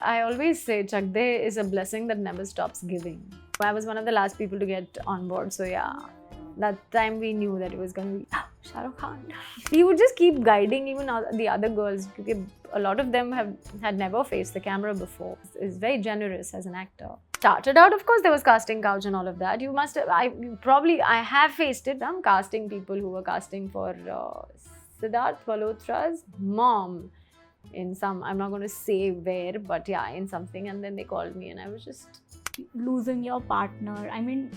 I always say Chak De is a blessing that never stops giving. I was one of the last people to get on board, so yeah, that time we knew that it was going to be Shah Rukh Khan. He would just keep guiding even the other girls because a lot of them had never faced the camera before. He's very generous as an actor. Started out, of course, there was casting couch and all of that. You must have, I have faced it. I'm casting people who were casting for Siddharth Malhotra's mom in some, I'm not going to say where, but yeah, in something, and then they called me and I was just losing your partner. I mean,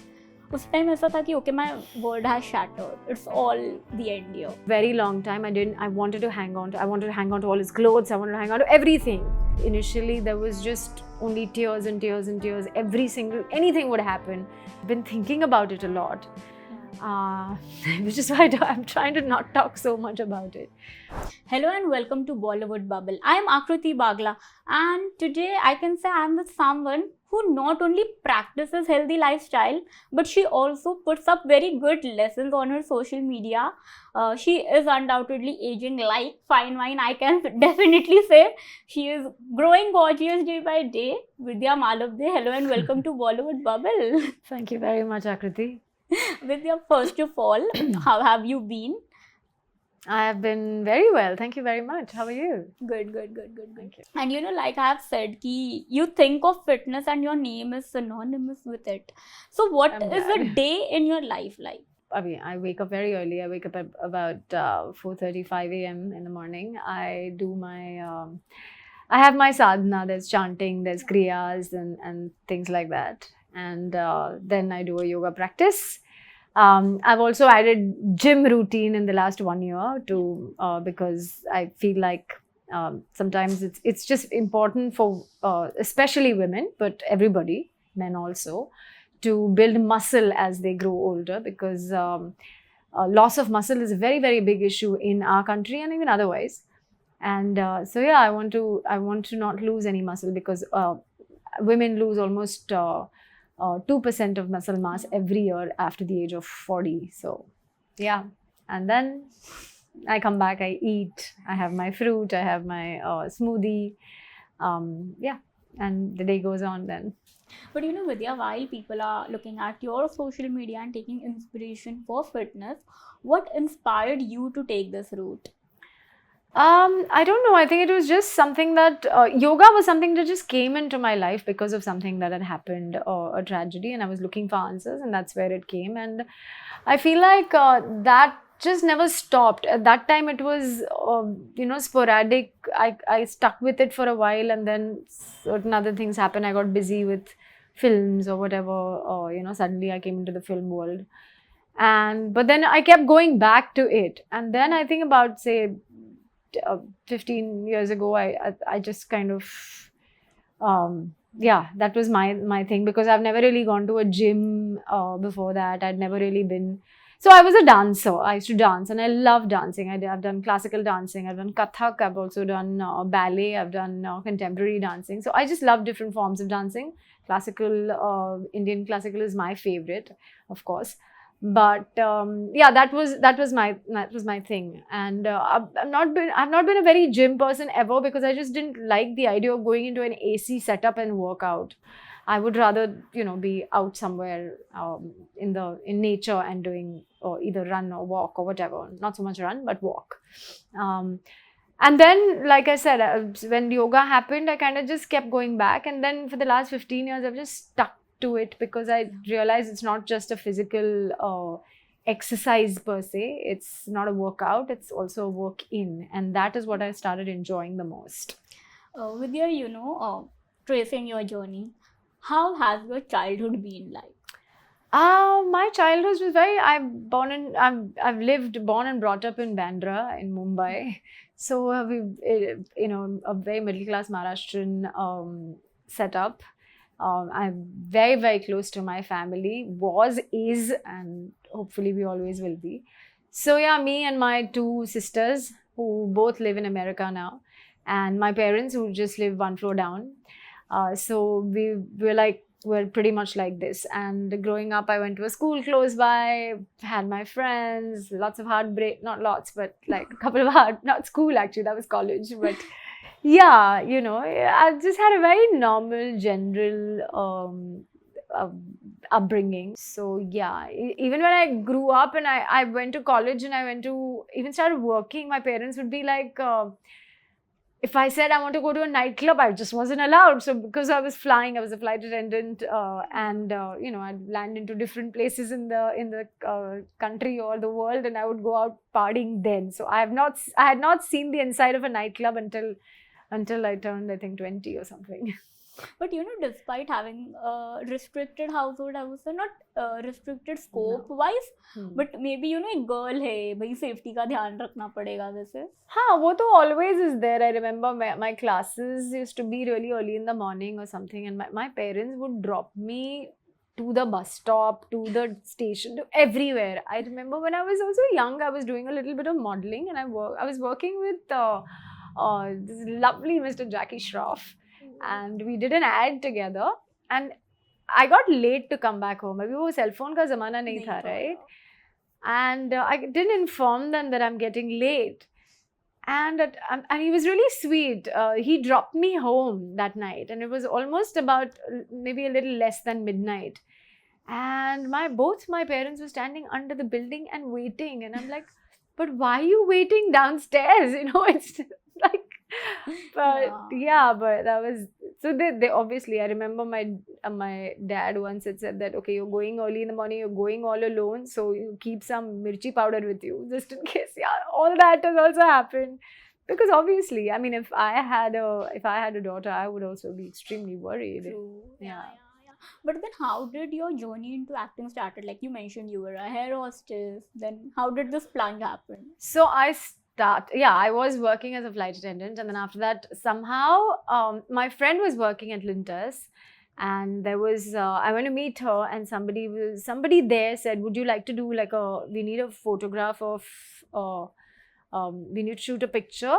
उस time ऐसा था कि okay, my world has shattered. It's all the end here. Very long time I wanted to hang on to all his clothes. I wanted to hang on to everything. Initially there was just only tears and tears and tears. Anything would happen. I've been thinking about it a lot. Which is why I'm trying to not talk so much about it. Hello and welcome to Bollywood Bubble. I am Akriti Bagla, and today I can say I am with someone who not only practices healthy lifestyle, but she also puts up very good lessons on her social media. She is undoubtedly aging like fine wine. I can definitely say she is growing gorgeous day by day. Vidya Malabde, hello and welcome to Bollywood Bubble. Thank you very much, Akriti. Vidya, first of all, how have you been? I have been very well. Thank you very much. How are you? Good. Thank you. And like I have said, you think of fitness and your name is synonymous with it. So what is a day in your life like? I mean, I wake up very early. I wake up at about 4:35 a.m. in the morning. I do my, I have my sadhana. There's chanting, there's kriyas and things like that. And then I do a yoga practice. I've also added gym routine in the last 1 year to because I feel like sometimes it's just important for especially women, but everybody, men also, to build muscle as they grow older, because loss of muscle is a very, very big issue in our country and even otherwise. And so yeah, I want to not lose any muscle, because women lose almost 2% of muscle mass every year after the age of 40. So yeah, and then I come back, I eat, I have my fruit, I have my smoothie, yeah, and the day goes on then. But Vidya, while people are looking at your social media and taking inspiration for fitness, what inspired you to take this route? I don't know. I think it was just something that yoga was something that just came into my life because of something that had happened, a tragedy, and I was looking for answers, and that's where it came. And I feel like that just never stopped. At that time, it was sporadic. I stuck with it for a while, and then certain other things happened. I got busy with films or whatever, or suddenly I came into the film world, but then I kept going back to it, and then I think about, say, 15 years ago, I just kind of that was my thing, because I've never really gone to a gym before that. I'd never really been, so I was a dancer. I used to dance and I love dancing. I've done classical dancing, I've done Kathak, I've also done ballet, I've done contemporary dancing. So I just love different forms of dancing. Classical, Indian classical is my favorite, of course. But yeah, that was my thing. And I've not been a very gym person ever, because I just didn't like the idea of going into an AC setup and work out. I would rather be out somewhere in nature and doing, or either run or walk or whatever. Not so much run, but walk. And then, like I said, when yoga happened, I kind of just kept going back. And then for the last 15 years, I've just stuck to it, because I realized it's not just a physical exercise per se. It's not a workout, it's also a work in, and that is what I started enjoying the most. With your tracing your journey, how has your childhood been like? My childhood was I've lived, born and brought up in Bandra in Mumbai. So we a very middle class Maharashtrian setup. I'm very, very close to my family, is, and hopefully we always will be. So yeah, me and my two sisters, who both live in America now, and my parents, who just live one floor down. So we're pretty much like this. And growing up, I went to a school close by, had my friends, lots of heartbreak, not lots, but like a couple of not school actually, that was college, but Yeah, you know, I just had a very normal, general uh, upbringing. So yeah, even when I grew up and I went to college and I went to even started working, my parents would be like, if I said I want to go to a nightclub, I just wasn't allowed. So because I was flying, I was a flight attendant, and you know, I'd land into different places in the country or the world, and I would go out partying then. So I had not seen the inside of a nightclub until I turned, I think, 20 or something. But you know, despite having a restricted household, I would say not restricted scope wise, but maybe you know एक girl है भाई safety का ध्यान रखना पड़ेगा वैसे. हाँ, वो तो always is there. I remember my classes used to be really early in the morning or something, and my parents would drop me to the bus stop, to the station, to everywhere. I remember when I was also young, I was doing a little bit of modeling, and I was working with this lovely Mr. Jackie Shroff, and we did an ad together, and I got late to come back home. अभी वो cell phone का ज़माना नहीं था, right? And I didn't inform them that I'm getting late. And he was really sweet. He dropped me home that night, and it was almost about maybe a little less than midnight. And both my parents were standing under the building and waiting, and I'm like, but why are you waiting downstairs? You know, it's like, but yeah, but that was so. They obviously, I remember my dad once had said that, okay, you're going early in the morning, you're going all alone, so you keep some mirchi powder with you just in case. Yeah, all that has also happened. Because obviously, I mean, if I had a daughter, I would also be extremely worried. True. Yeah. But then how did your journey into acting started? Like you mentioned, you were a hair hostess. Then how did this plunge happen? So I was working as a flight attendant, and then after that, somehow my friend was working at Lintus, and there was I went to meet her, and somebody there said, would you like to do like we need a photograph of we need to shoot a picture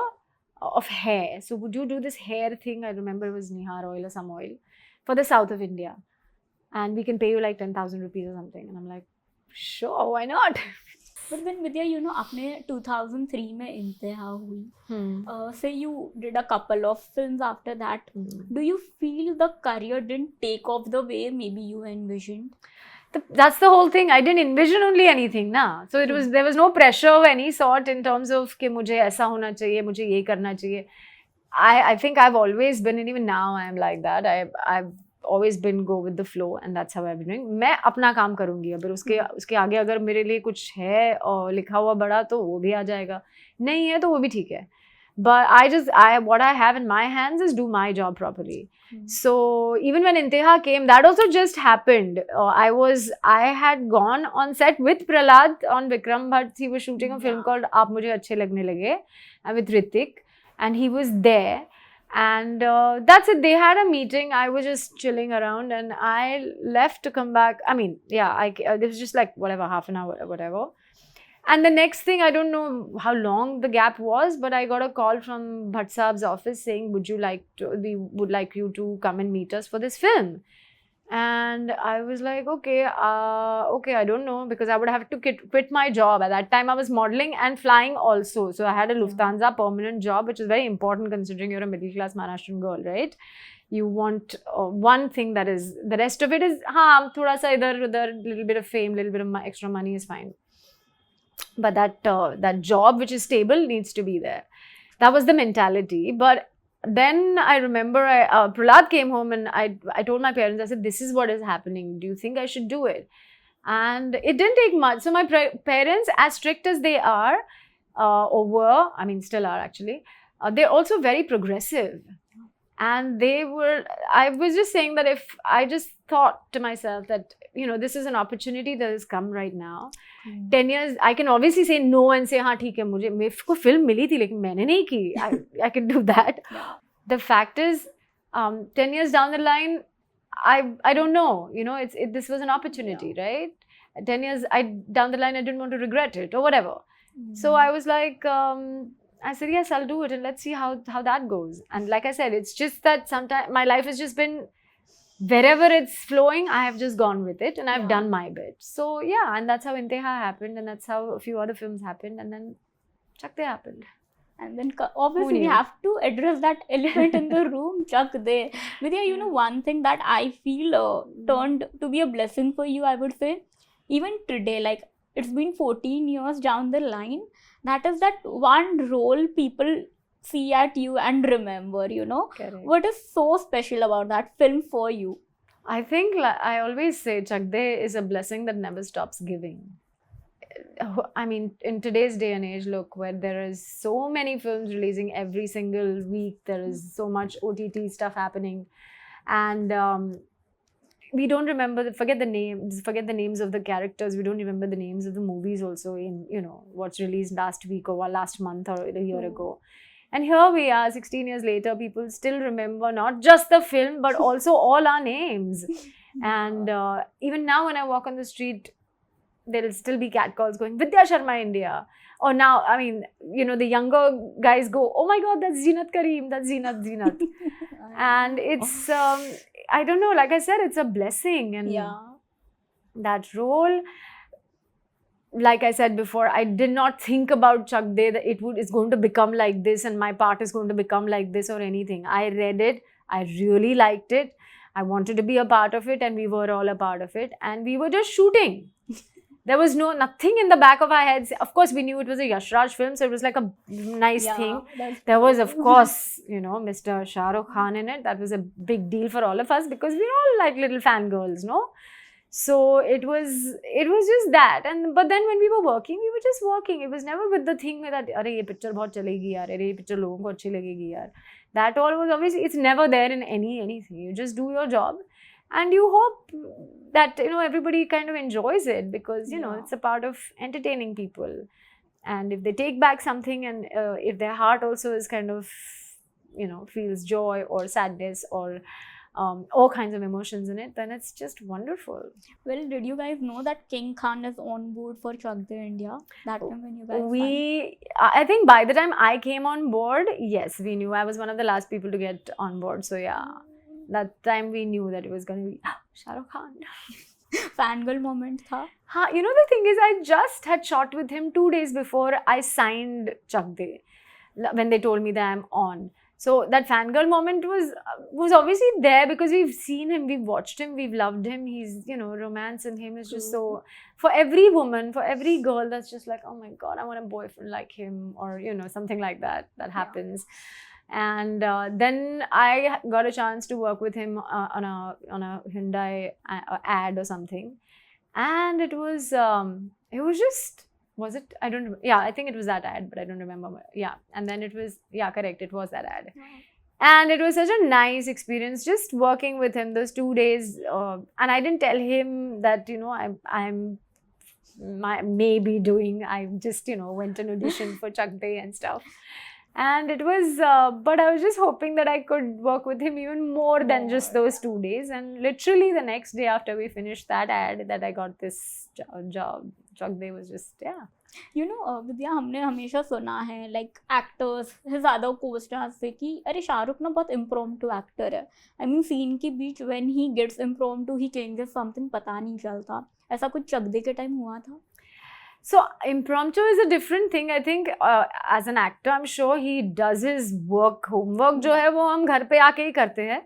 of hair, so would you do this hair thing? I remember it was Nihar oil or some oil for the south of India, and we can pay you like 10,000 rupees or something. And I'm like, sure, why not? But then Vidya, you know, आपने 2003 में इंतहा हुई. Say you did a couple of films after that. Do you feel the career didn't take off the way maybe you envisioned? That's the whole thing. I didn't envision only anything, na. So there was no pressure of any sort in terms of कि मुझे ऐसा होना चाहिए, मुझे ये करना चाहिए. I think I've always been, and even now I am like that. I've always been go with the flow, and that's how I've been doing. मैं अपना काम करूँगी. अगर उसके आगे अगर मेरे लिए कुछ है और लिखा हुआ बड़ा तो वो भी आ जाएगा. नहीं है तो वो भी ठीक है. But what I have in my hands is do my job properly. So even when Inteha came, that also just happened. I had gone on set with Prahlad on Vikram Bhatt. He was shooting a film called Aap Mujhe Achhe Lagne Lage with Hrithik, and he was there. And that's it. They had a meeting. I was just chilling around, and I left to come back. I mean, yeah, it was just like whatever, half an hour, whatever. And the next thing, I don't know how long the gap was, but I got a call from Bhatt Saab's office saying, we would like you to come and meet us for this film. And I was like, okay, I don't know, because I would have to quit my job. At that time, I was modeling and flying also. So I had a Lufthansa permanent job, which is very important considering you're a middle-class Maharashtrian girl, right? You want one thing that is, the rest of it is, thoda sa idhar udhar, little bit of fame, little bit of extra money is fine. But that job which is stable needs to be there. That was the mentality. But then I remember Prahlad came home, and I told my parents, I said, this is what is happening. Do you think I should do it? And it didn't take much. So my parents, as strict as they are, or were, I mean still are actually, they're also very progressive. And I was just saying that if I just thought to myself that, you know, this is an opportunity that has come right now. 10 years, I can obviously say no and say, हाँ ठीक है, मेरे को film मिली थी, लेकिन मैंने नहीं की. I can do that. The fact is, 10 years down the line, I don't know, you know, this was an opportunity, right? 10 years down the line, I didn't want to regret it or whatever. So I was like, I said, yes, I'll do it, and let's see how that goes. And like I said, it's just that sometimes my life has just been, wherever it's flowing, I have just gone with it, and I've done my bit. So yeah, and that's how Inteha happened, and that's how a few other films happened, and then Chakde happened. And then obviously we knew? have to address that elephant in the room, Chak De. Vidya, you know, one thing that I feel turned to be a blessing for you, I would say, even today, like it's been 14 years down the line, that is that one role people see at you and remember, you know. Correct. What is so special about that film for you? I think I always say Chak De is a blessing that never stops giving. I mean, in today's day and age, look, where there is so many films releasing every single week, there is so much OTT stuff happening, and we don't remember, forget the names of the characters. We don't remember the names of the movies also in, you know, what's released last week or last month or a year ago. And here we are, 16 years later, people still remember not just the film, but also all our names. And even now when I walk on the street, there'll still be catcalls going, Vidya Sharma India. Or now, I mean, you know, the younger guys go, oh my God, that's Zeenat Karim, that's Zeenat. And it's, I don't know, like I said, it's a blessing. And that role, like I said before, I did not think about Chak De that it's going to become like this and my part is going to become like this or anything. I read it, I really liked it, I wanted to be a part of it, and we were all a part of it, and we were just shooting. There was nothing in the back of our heads. Of course, we knew it was a Yash Raj film, so it was like a nice thing. There was, of course, you know, Mr. Shah Rukh Khan in it. That was a big deal for all of us because we were all like little fangirls, no? So it was just that. But then when we were working, we were just working. It was never with the thing that, "Arey, ye picture bahut chalegi yaar. Arey, ye picture logon ko achhi lagegi yaar." That all was obviously, it's never there in anything. You just do your job. And you hope that, you know, everybody kind of enjoys it because, you know, it's a part of entertaining people. And if they take back something and if their heart also is kind of, you know, feels joy or sadness or all kinds of emotions in it, then it's just wonderful. Well, did you guys know that King Khan is on board for Chak De India? That time when you guys I think by the time I came on board, yes, we knew. I was one of the last people to get on board. So yeah. That time we knew that it was going to be Shah Rukh Khan. Fangirl moment tha? You know, the thing is, I just had shot with him 2 days before I signed Chak De, when they told me that I'm on. So that fangirl moment was obviously there because we've seen him, we've watched him, we've loved him. He's, you know, romance in him is just so, for every woman, for every girl, that's just like, oh my God, I want a boyfriend like him, or, you know, something like that happens. And then I got a chance to work with him on a Hyundai ad or something, and it was just, was it? I don't remember. Yeah, I think it was that ad, but I don't remember. Yeah, and then it was, yeah, correct, it was that ad. And it was such a nice experience just working with him those 2 days. And I didn't tell him that, you know, I'm maybe doing, I just, you know, went an audition for Chak De and stuff. And it was, but I was just hoping that I could work with him even more than just those 2 days. And literally the next day after we finished that ad, that I got this job. Chak De was just, yeah. You know, Vidya, हमने हमेशा सुना है like actors, his other co-stars से कि अरे शाहरुख ना बहुत impromptu actor है. I mean scene के बीच when he gets impromptu, he changes something, पता नहीं चलता. ऐसा कुछ चक दे के टाइम हुआ था? So impromptu is a different thing. I think as an actor, I'm sure he does his homework जो है वो हम घर पे आके ही करते हैं.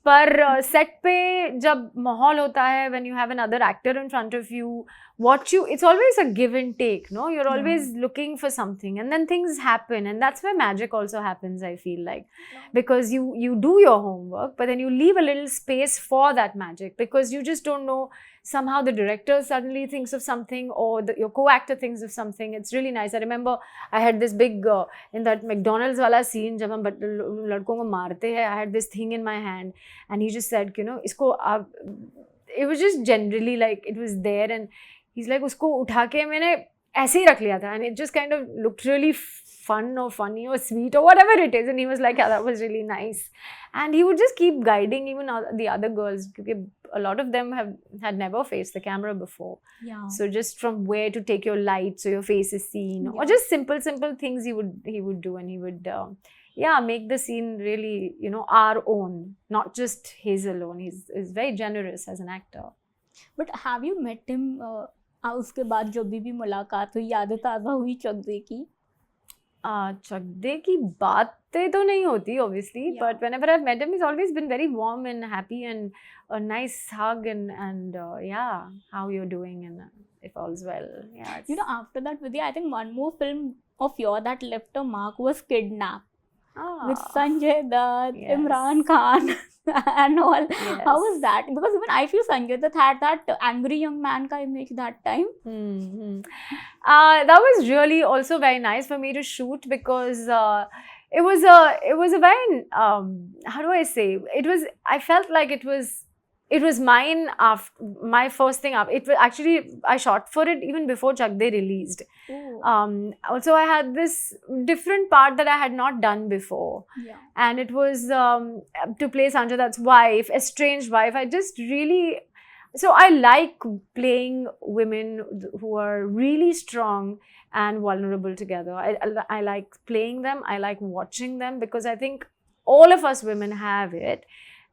पर set पे जब माहौल होता है, when you have another actor in front of you, it's always a give and take, no? You're always looking for something, and then things happen, and that's where magic also happens, I feel like. Because you do your homework, but then you leave a little space for that magic, because you just don't know, somehow the director suddenly thinks of something, or your co-actor thinks of something. It's really nice. I remember I had this big, in that McDonald's wala scene, जब हम लड़कों को मारते हैं, I had this thing in my hand, and he just said, you know, it was just generally like, it was there, and he's like, उसको उठा के मैंने ऐसे ही रख लिया था, and it just kind of looked really fun or funny or sweet or whatever it is, and he was like, yeah, that was really nice. And he would just keep guiding even the other girls, because a lot of them had never faced the camera before. Yeah. So just from where to take your light so your face is seen, or just simple things he would do, and he would make the scene really, you know, our own, not just his alone. He's very generous as an actor. But have you met him उसके बाद जब भी मुलाकात हुई, यादें ताज़ा हुई चक दे की? चकदे की बातें तो नहीं होती obviously, Yeah. but whenever I've met him, he's always been very warm and happy and a nice hug and yeah, how you're doing and if all's well. Yeah, You know, after that, Vidya, I think one more film of yours that left a mark was Kidnap with Sanjay Dutt, yes. Imran Khan, and all. Yes. How was that? Because even I feel Sanjay Dutt had that angry young man ka image that time. Mm-hmm. That was really also very nice for me to shoot because it was a very how do I say, I felt like it was mine after my first thing up. It was actually, I shot for it even before Chak De released. Oh. Also I had this different part that I had not done before. Yeah. And it was to play Sanjay Dutt's wife, estranged wife. So I like playing women who are really strong and vulnerable together. I like playing them. I like watching them because I think all of us women have it.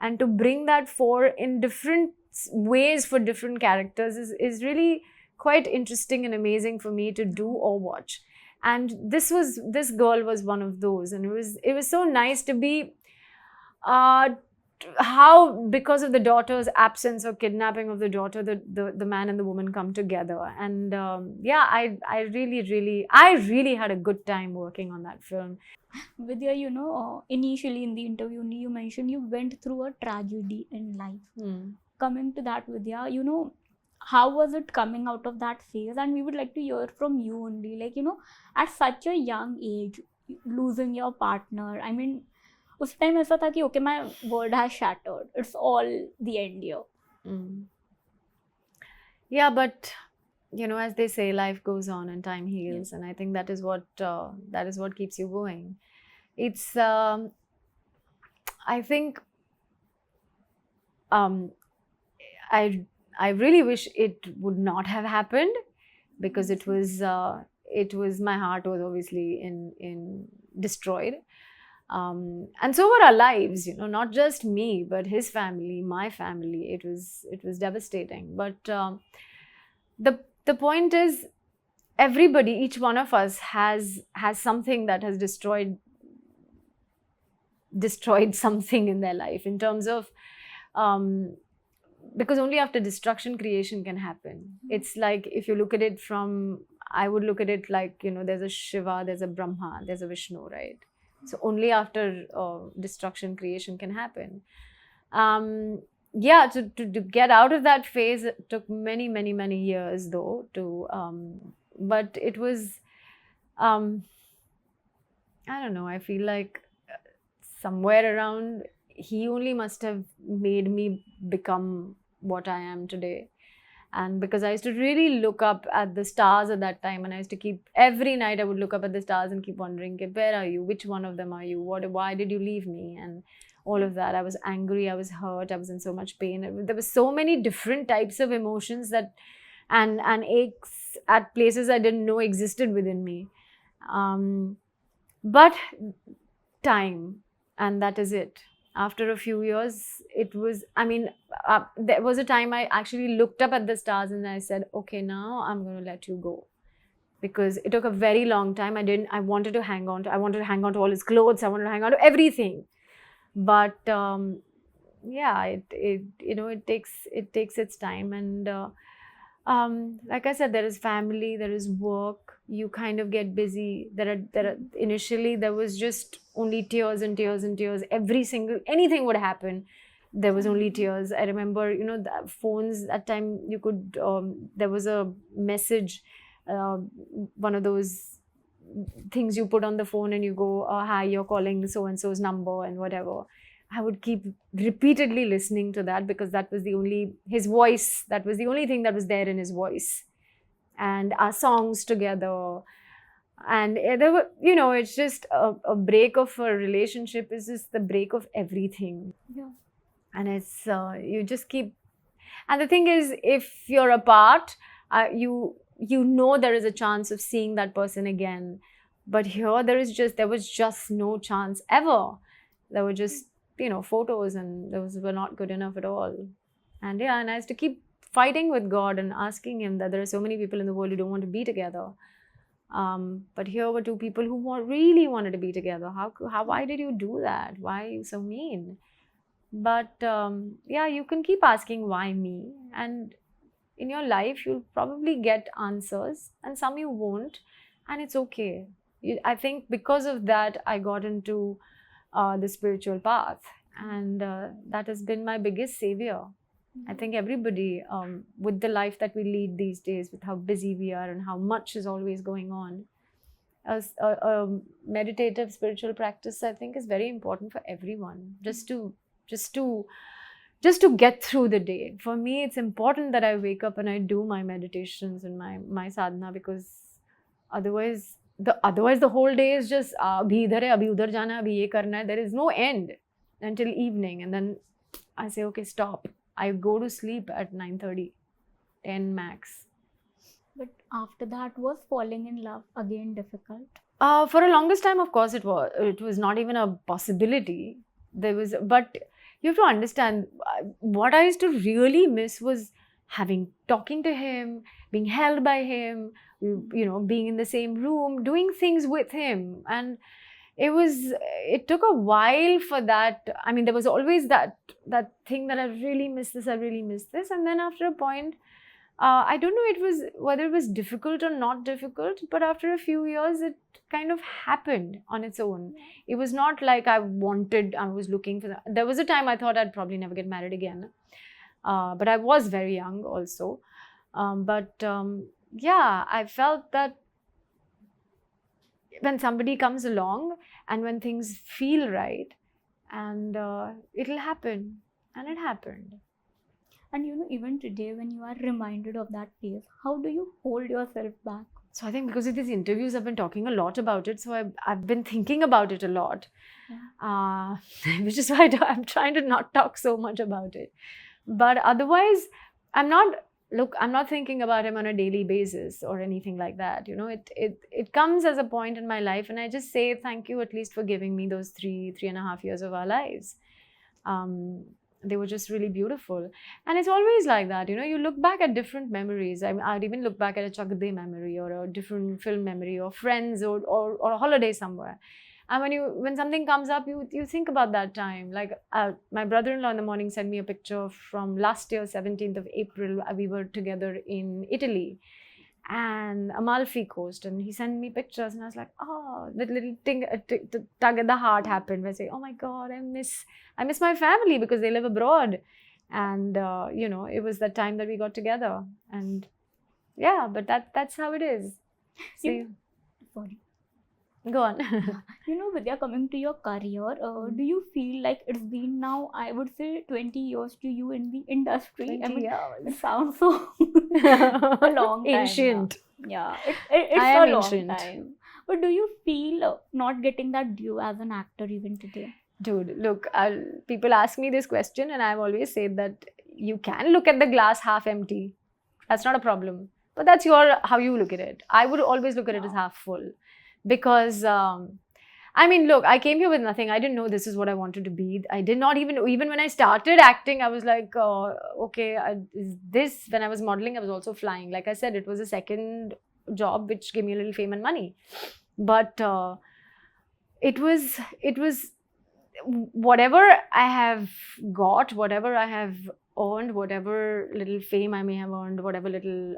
And to bring that forward in different ways for different characters is really quite interesting and amazing for me to do or watch. And this girl was one of those. And it was so nice to be how, because of the daughter's absence or kidnapping of the daughter, the man and the woman come together. And yeah, I really had a good time working on that film. Vidya, you know, initially in the interview, you mentioned you went through a tragedy in life. Coming to that, Vidya, you know, how was it coming out of that phase? And we would like to hear from you only. Like, you know, at such a young age, losing your partner, I mean, उस time ऐसा था कि okay, my world has shattered. It's all the end here. Yeah, but you know, as they say, life goes on and time heals, and I think that is what keeps you going. It's I think I really wish it would not have happened because it was my heart was obviously in destroyed. And so were our lives, you know, not just me, but his family, my family. It was devastating. But the point is, everybody, each one of us has something that has destroyed something in their life in terms of because only after destruction creation can happen. It's like, if you look at it I would look at it like, you know, there's a Shiva, there's a Brahma, there's a Vishnu, right? So only after destruction creation can happen. Yeah, to get out of that phase, it took many years though but it was I don't know, I feel like somewhere around he only must have made me become what I am today. And because I used to really look up at the stars at that time, and I used to keep, every night I would look up at the stars and keep wondering, where are you? Which one of them are you? Why did you leave me? And all of that. I was angry, I was hurt, I was in so much pain. There were so many different types of emotions that and aches at places I didn't know existed within me. But time, and that is it. After a few years, it was, I mean, there was a time I actually looked up at the stars and I said, okay, now I'm going to let you go. Because it took a very long time. I wanted to hang on to all his clothes. I wanted to hang on to everything. But yeah, it takes its time. And like I said, there is family, there is work. You kind of get busy. Initially there was just only tears and tears and tears. Anything would happen, there was only tears. I remember, you know, the phones that time, you could there was a message, one of those things you put on the phone and you go, hi, you're calling so and so's number and whatever. I would keep repeatedly listening to that because that was his voice, that was the only thing that was there in his voice. And our songs together. And there were, you know, it's just a break of a relationship is just the break of everything. Yeah. And it's, you just keep, and the thing is, if you're apart, you know there is a chance of seeing that person again. But here there was just no chance ever. There were just, you know, photos, and those were not good enough at all. And yeah, and I used to keep fighting with God and asking him that there are so many people in the world who don't want to be together. But here were two people who really wanted to be together. Why did you do that? Why are you so mean? But yeah, you can keep asking why me, and in your life you'll probably get answers, and some you won't, and it's okay. I think because of that, I got into the spiritual path, and that has been my biggest savior. I think everybody, with the life that we lead these days, with how busy we are and how much is always going on, a meditative spiritual practice, I think, is very important for everyone. Just to get through the day. For me, it's important that I wake up and I do my meditations and my sadhana, because otherwise the whole day is just abhi idhar hai, abhi udhar jana hai, abhi ye karna hai. There is no end until evening, and then I say, okay, stop. I go to sleep at 9:30, 10 max. But after that, was falling in love again difficult? For a longest time, of course, it was not even a possibility. But you have to understand, what I used to really miss was talking to him, being held by him, being in the same room, doing things with him. And it took a while for that. I mean, there was always that thing that I really miss this. And then after a point, I don't know whether it was difficult or not difficult, but after a few years, it kind of happened on its own. It was not like I was looking for that. There was a time I thought I'd probably never get married again. But I was very young also. Yeah, I felt that when somebody comes along and when things feel right, and it'll happen. And it happened. And even today, when you are reminded of that phase, how do you hold yourself back? So I think because of these interviews, I've been talking a lot about it. So I've been thinking about it a lot, which is why I'm trying to not talk so much about it. But otherwise, I'm not thinking about him on a daily basis or anything like that. It comes as a point in my life, and I just say thank you at least for giving me those 3.5 years of our lives. They were just really beautiful. And it's always like that, you look back at different memories. I'd even look back at a Chak De memory or a different film memory or friends or a holiday somewhere. And when something comes up, you think about that time. Like my brother-in-law in the morning sent me a picture from last year, 17th of April. We were together in Italy and Amalfi Coast, and he sent me pictures, and I was like, oh, that little thing, tug at the heart happened. I say, oh my God, I miss my family because they live abroad, and it was that time that we got together, and yeah, but that's how it is. Sorry. Go on. Vidya, coming to your career, do you feel like it's been now, I would say, 20 years to you in the industry? 20 years. It sounds so a long time. Ancient. Now. Yeah, it's I am a long ancient. time. But do you feel not getting that due as an actor even today? Dude, look, people ask me this question, and I've always said that you can look at the glass half empty. That's not a problem. But that's how you look at it. I would always look at it as half full. Because, look, I came here with nothing. I didn't know this is what I wanted to be. I did not even when I started acting, I was like, okay, when I was modeling, I was also flying. Like I said, it was a second job which gave me a little fame and money. But it was whatever I have got, whatever I have earned, whatever little fame I may have earned, whatever little,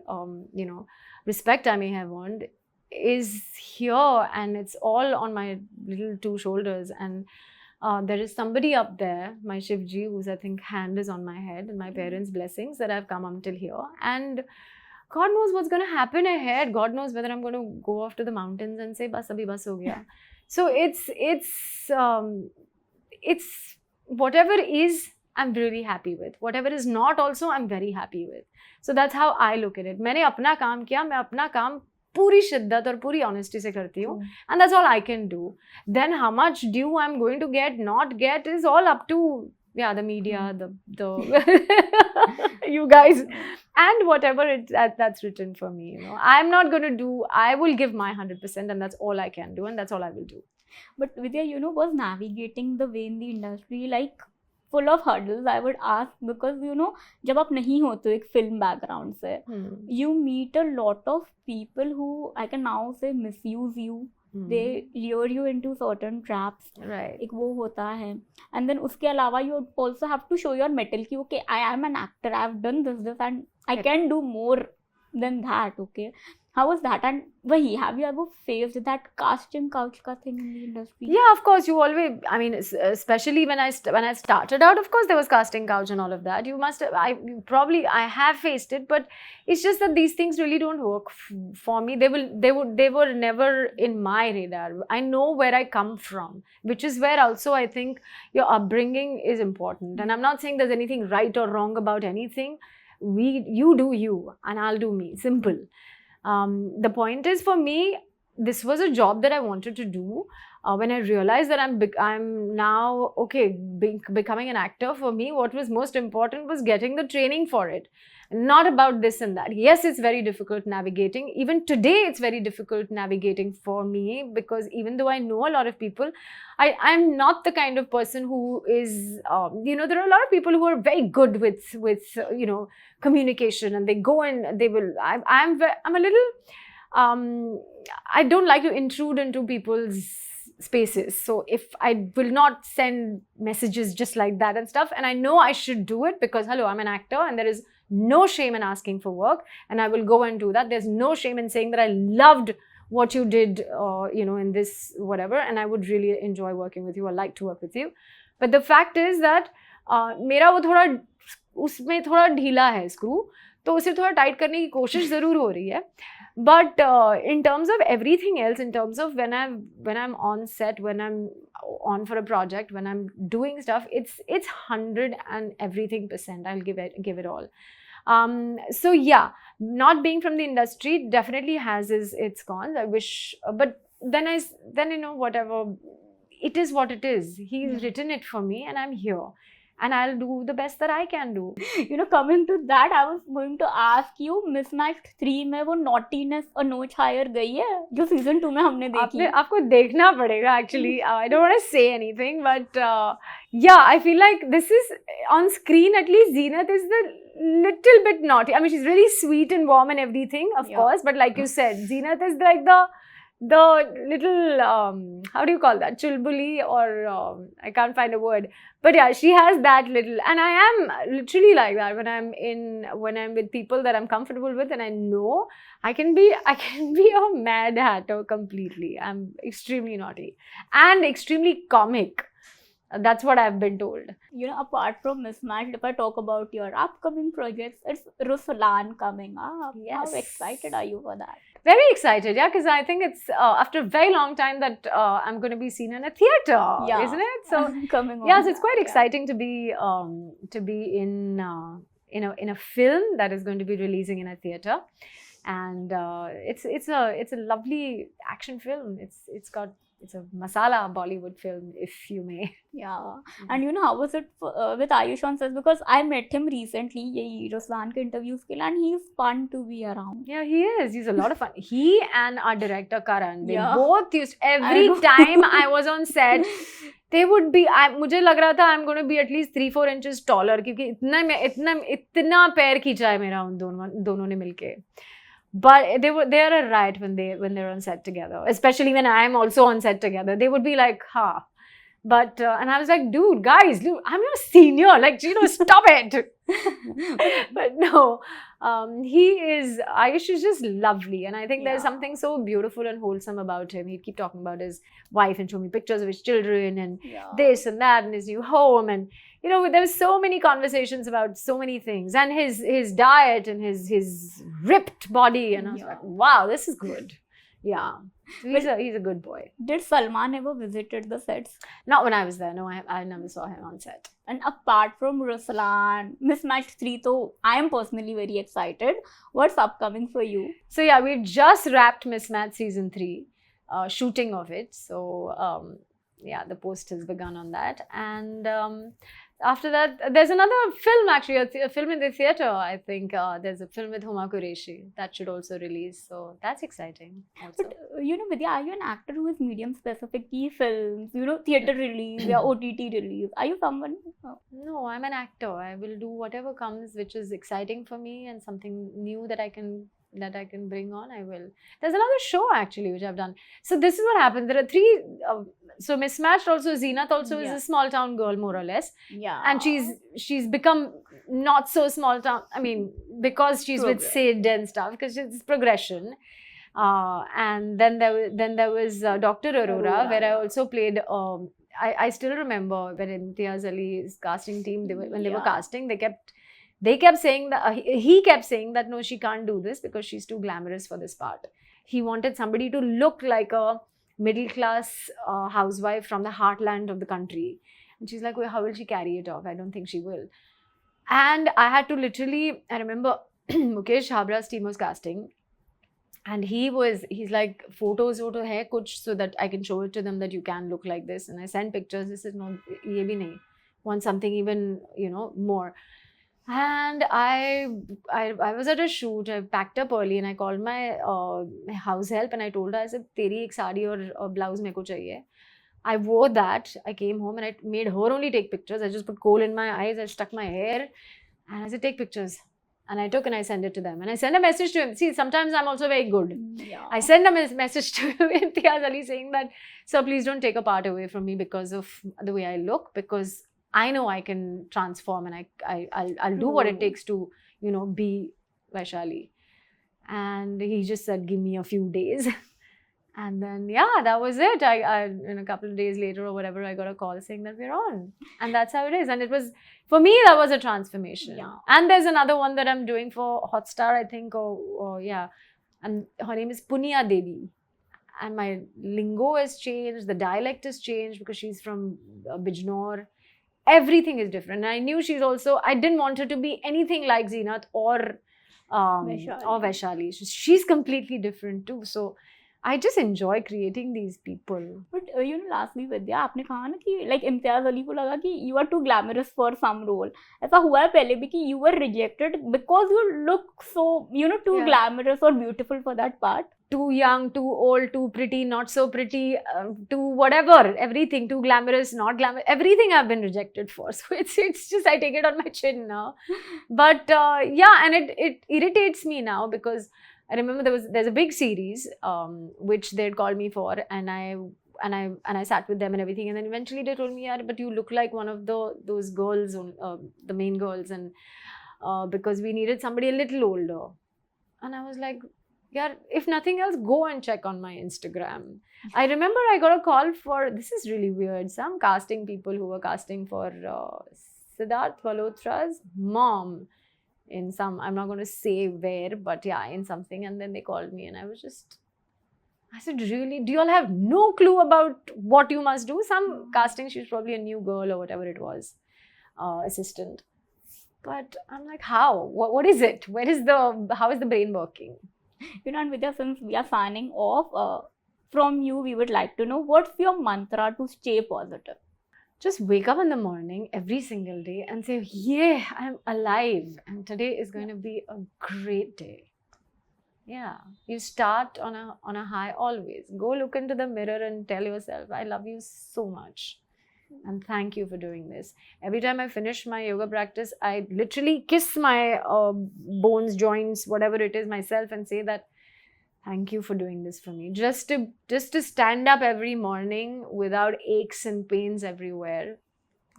respect I may have earned, is here, and it's all on my little two shoulders. And there is somebody up there, my Shivji, whose I think hand is on my head, and my parents' blessings that I've come until here. And God knows what's going to happen ahead. God knows whether I'm going to go off to the mountains and say, "Bas abhi bas ho gaya." So it's whatever is, I'm really happy with. Whatever is not, also I'm very happy with. So that's how I look at it. मैंने अपना काम किया, मैं अपना काम पूरी शिद्दत और पूरी honesty से करती हूँ, and that's all I can do. Then how much due I'm going to get, not get, is all up to the media, the you guys, and whatever that's written for me. I'm not going to do. I will give my 100%, and that's all I can do, and that's all I will do. But Vidya, was navigating the way in the industry like full of hurdles, I would ask, because you know, जब आप नहीं होते हो एक film background से, you meet a lot of people who I can now say misuse you. They lure you into certain traps. Right. एक वो होता है, and then उसके अलावा you also have to show your mettle कि okay, I am an actor, I have done this and I can do more than that. Okay, how was that? And वही, have you ever faced that casting couch का thing in the industry? Yeah, of course. You always, I mean, especially when I started out, of course, there was casting couch and all of that. You must have, I have faced it, but it's just that these things really don't work for me. They were never in my radar. I know where I come from, which is where also I think your upbringing is important. And I'm not saying there's anything right or wrong about anything. You do you, and I'll do me. Simple. The point is, for me, this was a job that I wanted to do. When I realized that I'm now becoming an actor, for me, what was most important was getting the training for it. Not about this and that. Yes, it's very difficult navigating. Even today, it's very difficult navigating for me, because even though I know a lot of people, I'm not the kind of person who is, there are a lot of people who are very good with communication, and they go and they will, I'm a little, I don't like to intrude into people's spaces. So if I will not send messages just like that and stuff, and I know I should do it because, hello, I'm an actor and there is no shame in asking for work, and I will go and do that. There's no shame in saying that I loved what you did, in this whatever, and I would really enjoy working with you. I like to work with you. But the fact is that मेरा वो थोड़ा उसमें थोड़ा ढीला है screw, तो उसे थोड़ा टाइट करने की कोशिश ज़रूर हो रही है. But in terms of everything else, in terms of when I'm on set, when I'm on for a project, when I'm doing stuff, it's 100 and everything %. I'll give it all. So yeah, not being from the industry definitely has its cons. I wish, but then whatever, it is what it is. He's written it for me, and I'm here. And I'll do the best that I can do. Coming to that, I was going to ask you, Mismatched 3 में वो naughtiness और notch higher गई है जो season 2 में हमने देखी. आपको देखना पड़ेगा actually. I don't want to say anything, but yeah, I feel like this is on screen. At least Zeenat is the little bit naughty. I mean, she's really sweet and warm and everything, of course. But like you said, Zeenat is like the little, how do you call that? Chulbuli, or I can't find a word. But yeah, she has that little, and I am literally like that when I'm with people that I'm comfortable with, and I know I can be a mad hatter completely. I'm extremely naughty and extremely comic. That's what I've been told. Apart from Mismatched, if I talk about your upcoming projects, it's Ruslan coming up. Yes. How excited are you for that? Very excited, yeah, because I think it's after a very long time that I'm going to be seen in a theatre, isn't it? So so it's quite exciting to be in a film that is going to be releasing in a theatre, and it's a lovely action film. It's a masala Bollywood film, if you may. Yeah. And how was it with Ayush on set? Because I met him recently, Ruslan ke interviews ke liye, and he's fun to be around. Yeah, he is. He's a lot of fun. He and our director Karan, they both used, every time I was on set, they would be, मुझे लग रहा था I'm going to be at least 3-4 inches taller, क्योंकि इतना पैर खींचा है मेरा उन दोनों ने मिलके. But they are a riot when they're on set together, especially when I am also on set together. They would be like, ha. But and I was like, dude, guys, look, I'm your senior. Like, stop it. But no, Ayush is just lovely, and I think there's something so beautiful and wholesome about him. He'd keep talking about his wife and show me pictures of his children and this and that and his new home, and there was so many conversations about so many things, and his diet and his ripped body, and I was like, wow, this is good. Yeah. He's a good boy. Did Salman ever visited the sets? Not when I was there. No, I never saw him on set. And apart from Ruslan, Mismatched 3, so I am personally very excited. What's upcoming for you? So yeah, we've just wrapped Mismatched season 3, shooting of it. So yeah, the post has begun on that. And after that, there's another film actually, a film in the theatre. I think there's a film with Huma Qureshi that should also release. So that's exciting. Also. But Vidya, are you an actor who is medium specific? Key films, theatre release or OTT release. Are you someone? No, I'm an actor. I will do whatever comes, which is exciting for me and something new that I can bring on. I will. There's another show actually which I've done. So this is what happens. There are three. So Mismatched also, Zeenat also is a small town girl more or less. Yeah. And she's become not so small town. I mean, because she's with Sid and stuff, because it's progression. And then there was Dr. Aurora, where I also played. I still remember when Imtiaz Ali's casting team, when they were casting, they kept saying that he kept saying that no, she can't do this because she's too glamorous for this part. He wanted somebody to look like a middle class housewife from the heartland of the country. And she's like, well, how will she carry it off? I don't think she will. And I had to literally, I remember Mukesh Habra's team was casting. And he's like, photos hai kuch, so that I can show it to them that you can look like this. And I sent pictures. He said, no, ye bhi nahi. Want something even, more. And I was at a shoot. I packed up early and I called my house help and I told her, I said, teri ek saadi aur blouse meko chahiye. I wore that. I came home and I made her only take pictures. I just put coal in my eyes. I stuck my hair and I said, take pictures. And I took and I sent it to them. And I sent a message to him. See, sometimes I'm also very good. Yeah. I sent a message to Imtiaz Ali saying that, sir, please don't take a part away from me because of the way I look, because I know I can transform and I'll do what it takes to, be Vaishali. And he just said, give me a few days. And then, that was it. I in a couple of days later or whatever, I got a call saying that we're on. And that's how it is. And it was, for me, that was a transformation. Yeah. And there's another one that I'm doing for Hotstar, I think, and her name is Punya Devi. And my lingo has changed, the dialect has changed because she's from Bijnor. Everything is different. And I knew I didn't want her to be anything like Zeenat or Vaishali. She's completely different too. So I just enjoy creating these people. But lastly, Vidya, आपने कहा ना कि like Imtiaz Ali को लगा कि you are too glamorous for some role. ऐसा हुआ है पहले भी कि you were rejected because you look so too glamorous or beautiful for that part. Too young, too old, too pretty, not so pretty, too whatever, everything, too glamorous, not glamorous, everything I've been rejected for. So it's just, I take it on my chin now. But and it irritates me now because I remember there's a big series which they'd called me for, and I sat with them and everything, and then eventually they told me, yeah, but you look like one of those girls, the main girls, and because we needed somebody a little older. And I was like, yeah, if nothing else, go and check on my Instagram. I remember I got a call for, this is really weird, some casting people who were casting for Siddharth Malhotra's mom in some, I'm not going to say where, but in something. And then they called me and I said, really? Do you all have no clue about what you must do? Some casting, she's probably a new girl or whatever it was, assistant. But I'm like, how? What is it? How is the brain working? And Vidya, since we are signing off, from you, we would like to know, what's your mantra to stay positive? Just wake up in the morning every single day and say, yeah, I'm alive. And today is going to be a great day. Yeah. You start on a high always. Go look into the mirror and tell yourself, I love you so much. And thank you for doing this. Every time I finish my yoga practice, I literally kiss my bones, joints, whatever it is, myself and say that, thank you for doing this for me. Just to stand up every morning without aches and pains everywhere.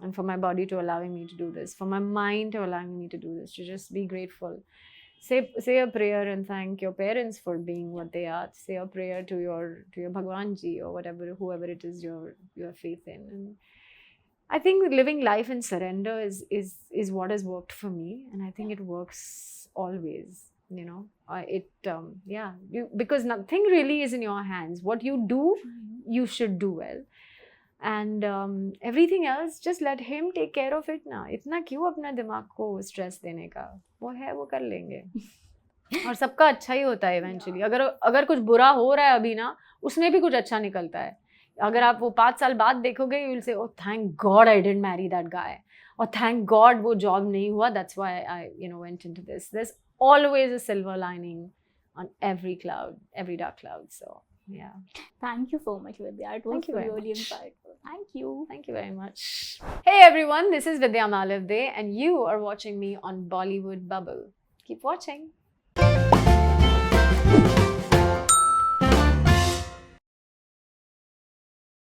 And for my body to allowing me to do this. For my mind to allowing me to do this. To just be grateful. Say a prayer and thank your parents for being what they are. Say a prayer to your Bhagwanji or whoever it is you have faith in. And I think living life in surrender is what has worked for me. And I think it works always. Because nothing really is in your hands. What you do, you should do well. And everything else, just let him take care of it ना. इतना क्यों अपना दिमाग को stress देने का? वो कर लेंगे. और सबका अच्छा ही होता है eventually. अगर कुछ बुरा हो रहा है अभी ना, उसमें भी कुछ अच्छा निकलता है. अगर आप वो 5 साल बाद देखोगे, you will say, oh thank God I didn't marry that guy, or thank God वो job नहीं हुआ, that's why I went into this. There's always a silver lining on every cloud, every dark cloud. So yeah. Thank you so much, Vidya. It was Thank you very really much. insightful. Thank you. Thank you very much. Hey everyone, this is Vidya Malivde and you are watching me on Bollywood Bubble. Keep watching.